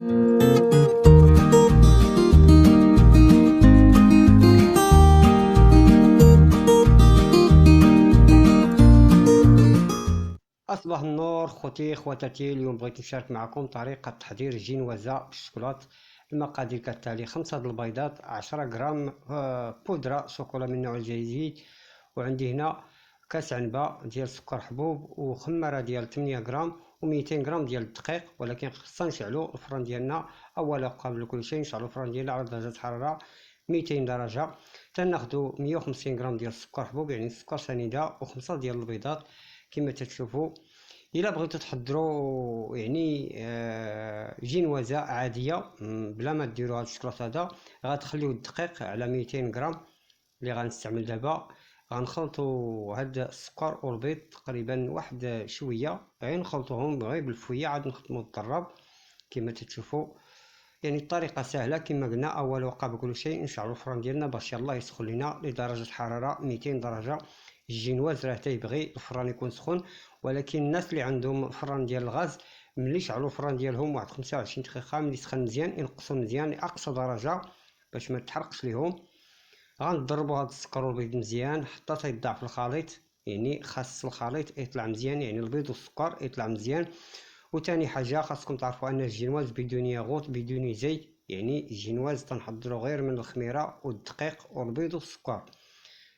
أصبح النور خوتي خواتاتي. اليوم بغيت نشارك معكم طريقة تحضير جينوازة بالشوكولات. المقادير كالتالي: 5 البيضات، 10 غرام بودرة شوكولا من النوع الجيد، وعندي هنا كاس عنبة ديال سكر حبوب، وخمارة ديال 8 غرام، و200 غرام ديال الدقيق. ولكن خصنا نشعلو الفران ديالنا اولا قبل كل شيء. نشعلو الفران ديالنا على درجة حرارة 200 درجة. تناخدو 150 غرام ديال السكر حبوب يعني سكر سنيدة، و5 ديال البيضات كما تشوفوا. الا بغيتو تحضروا يعني جينوازه عاديه بلا ما ديروا هاد الشكلاط هذا، غتخليو الدقيق على 200 غرام اللي غنستعمل دابا. غنخلطوا هاد السكر والبيض تقريبا واحد شويه، غير نخلطوهم غير بالفويه، عاد نخدموا الضراب كما تشوفوا. يعني الطريقه سهله كما قلنا. اول وقبل كل شيء نشعلوا الفران ديالنا باش يلاه يسخن لنا لدرجه حراره 200 درجه. الجينواز راه تيبغي الفران يكون سخون، ولكن الناس اللي عندهم فران ديال الغاز ملي يشعلوا الفران ديالهم واحد 25 دقيقه ملي سخن مزيان ينقصوا مزيان لاقصى درجه باش ما تحرقش ليهم. غنضربوا هاد السكر والبيض مزيان حتى تيضاع في الخليط، يعني خاص الخليط يطلع مزيان، يعني البيض والسكر يطلع مزيان. وثاني حاجه خاصكم تعرفوا ان الجينواز بدون ياغوت بدون زيت، يعني الجينواز تنحضروا غير من الخميره والدقيق والبيض والسكر.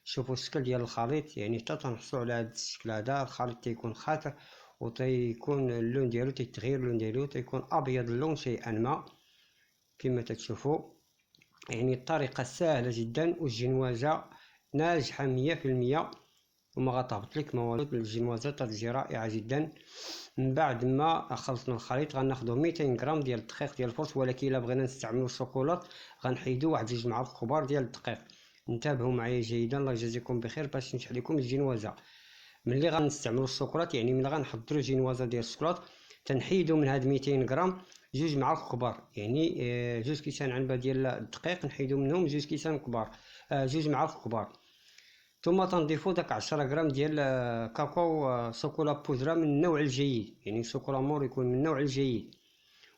شوفوا الشكل ديال الخليط، يعني حتى تنحصلوا على هذا الشكل هذا. الخليط تيكون خاطر وتيكون اللون ديالو تيتغير، اللون ديالو تيكون ابيض اللون شيئا ما كما تشوفوا. يعني الطريقه سهله جدا والجينوازه ناجحه 100%، وما غتهبط لك مواليد. الجينوازه تجي رائعه جدا. من بعد ما خلطنا الخليط غناخذوا 200 غرام ديال الدقيق ديال الفرش، ولكن الا بغينا نستعملوا الشوكولات غنحيدوا واحد 2 معالق كبار ديال الدقيق. انتبهوا معايا جيدا، الله يجازيكم بخير باش نشرح لكم الجينوازه. ملي غنستعملوا الشوكولات يعني ملي غنحضروا جينوازه ديال الشوكولات تنحيدوا من هاد 200 غرام 2 معالق كبار، يعني 2 كيسان عنبه ديال الدقيق نحيدوا منهم 2 كيسان كبار، 2 معالق كبار. ثم تنضيفوا داك 10 غرام ديال كاكاو شوكولا بودره من النوع الجيد، يعني شوكولا مور يكون من النوع الجيد.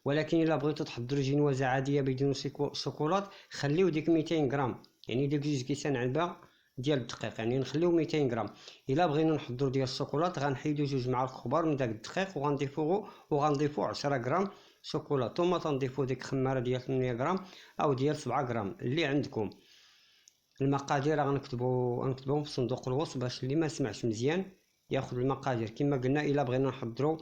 ولكن الا بغيتو تحضروا جينوازه عاديه بدون شوكولات خليو ديك 200 غرام، يعني ديك 2 كيسان علبه ديال الدقيق، يعني نخليو 200 غرام. الا بغينا نحضروا ديال الشوكولات غنحيدوا 2 معالق كبار من داك الدقيق وغنضيفوا 10 غرام شوكولا. ثم تنضيفوا ديك خماره ديال 8 غرام او ديال 7 غرام اللي عندكم. المقادير غنكتبوهم في صندوق الوصف باش اللي ما سمعش مزيان ياخذ المقادير. كما قلنا الا بغينا نحضروا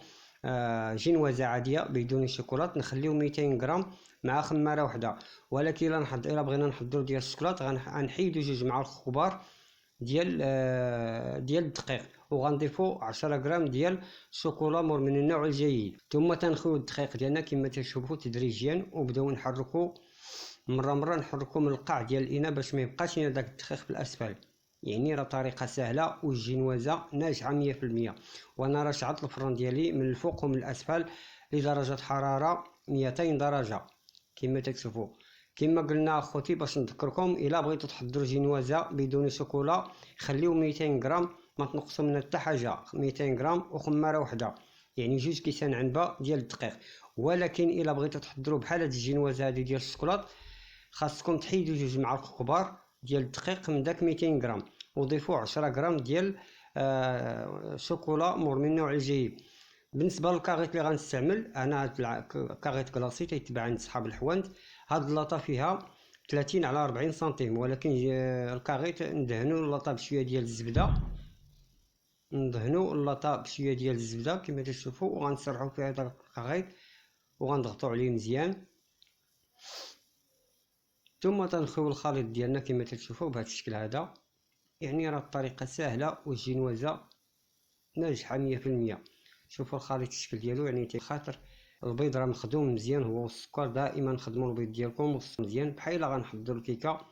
جينوازه عاديه بدون شوكولات نخليو 200 غرام مع خماره وحده. ولكن الا بغينا نحضروا ديال الشوكولات غنحيدوا 2 معالق كبار ديال الدقيق، وغنضيفوا 10 غرام ديال شوكولا مور من النوع الجيد. ثم تنخيو الدقيق ديالنا كما تشوفوا تدريجيا، وبداو نحركوا مره نحركوا من القاع ديال الاناء باش ما يبقاش لنا داك الدقيق في الاسفل. يعني راه طريقه سهله والجينوازه ناجحه 100%. وانا راه شعلت الفران ديالي من الفوق ومن الاسفل لدرجه حراره 200 درجه كما تشوفوا. كما قلنا اخوتي باش نذكركم، الا بغيتوا تحضروا جينوازه بدون شوكولا خليو 200 غرام ما تنقصوا منها حتى حاجه، 200 غرام وخماره وحده، يعني 2 كيسان عنبه ديال الدقيق. ولكن الا بغيتوا تحضروا بحال هاد الجينوازه هذه ديال الشوكولات خاصكم تحيدوا 2 معالق كبار ديال الدقيق من داك 200 غرام، وضيفوا 10 غرام ديال شوكولا مور من النوع الجيد. بالنسبه للكاغيط اللي غنستعمل انا هاد كاغيط كلاصي تيتباع عند صحاب الحوانت. هاد اللاطه فيها 30 على 40 سنتيم، ولكن الكاغيط ندهنوا اللاطه بشويه ديال الزبده، ندهنوا اللاطه بشويه ديال الزبده كما تشوفوا، وغنسرحوا فيها داك الكاغيط وغنضغطوا عليه مزيان. ثم تنخيو الخليط ديالنا كما تشوفوا بهذا الشكل هذا. يعني راه الطريقه سهله والجينوازه ناجحه 100%. شوفوا الخليط الشكل ديالو، يعني خاطر البيض راه مخدوم مزيان هو والسكر. دائما خدموا البيض ديالكم مزيان بحال غنحضروا الكيكه.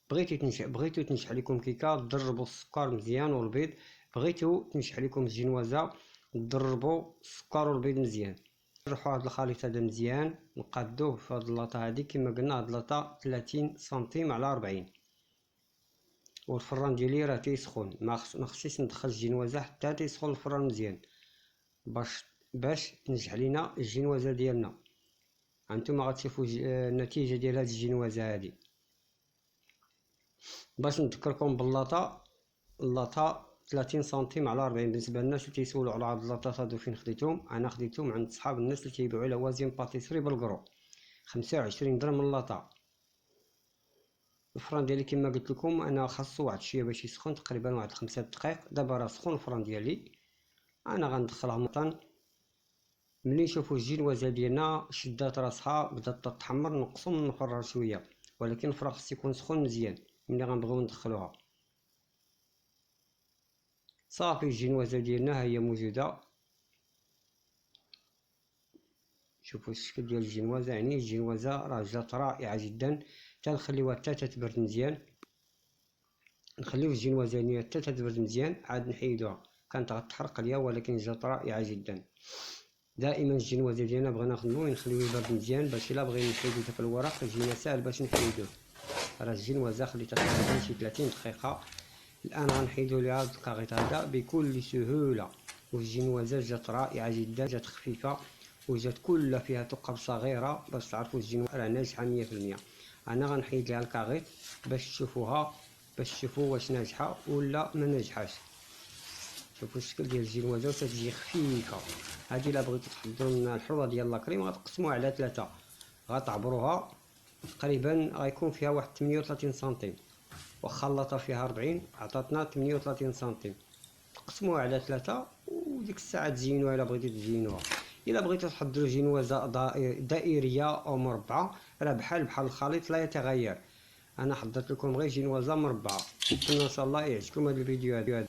بغيتو تنجح لكم كيكه ضربوا السكر مزيان والبيض، بغيتو تنجح لكم الجينوازه ضربوا السكر والبيض مزيان. نروحوا هذا الخليط هذا مزيان نقادوه في هذه اللاطه هذه. كما قلنا هذه اللاطه 30 سنتيم على 40، والفران ديالي راه تيسخن. ما خصنيش ندخل الجينوازه حتى تيسخن الفران مزيان باش تنجح لينا الجينوازه ديالنا. هانتوما غتشوفوا النتيجه ديال هاد الجنوازه هادي. باش نذكركم باللاطه، اللاطه 30 سنتيم على 40. بالنسبه للناس اللي تيسولوا على هاد اللاطات هادو فين خديتهم، انا خديتهم عند صحاب الناس اللي تيبيعوا لوازم باتيسري بالكرو، 25 درهم اللاطه. الفران ديالي كما قلت لكم انا خاصو واحد شويه باش يسخن، تقريبا واحد 5 دقائق. دابا راه سخون الفران ديالي، انا غندخلها مطن. ملي نشوفوا الجنوازه ديالنا شدات راسها بدات تتحمر، نقصو من الفران شويه، ولكن الفران خصو يكون سخون مزيان ملي غنبغيو ندخلوها. صافي الجنوازه ديالنا هي موجوده. شوفوا الشكل ديال الجنوازه، يعني الجنوازه راه جات رائعه جدا. تنخليوها حتى تتبرد مزيان، نخليو الجنوازه نيه حتى تتبرد مزيان عاد نحيدوها. كانت غتحرق ليا ولكن جات رائعه جدا. دائما الجنوازه ديالنا بغينا نخدموه نخليوه يبرد مزيان، باش الا بغينا نحيدو داك الورق يجينا ساهل باش نحيدوه. راه الجنوازه خليتها تقريبا شي 30 دقيقه. الان غنحيدو ليها هاد الكاغيط هذا بكل سهوله. والجنوازه جات رائعه جدا، جات خفيفه وجات كلها فيها ثقب صغيره باش تعرفوا الجنوازه راه ناجحه 100%. انا غنحيد ليها الكاغيط باش تشوفوها، باش تشوفوا واش ناجحه ولا ما ناجحاش. شوفوا الشكل ديال الجنوازه وتتجي خفيفه. هذه الا بغيتو تحضروا لنا الحروه ديال لاكريم غتقسموها على 3، غتعبروها تقريبا غيكون فيها واحد 38 سنتيم، واخا اللاطه فيها 40 عطاتنا 38 سنتيم. تقسموها على 3 وديك الساعه تزينوها الا بغيتو تزينوها. الا بغيتو تحضروا جنوازه دائريه او مربعه راه بحال الخليط لا يتغير. انا حضرت لكم غير جنوازه مربعه. نتمنى ان شاء الله يعجبكم هذا الفيديو هذا.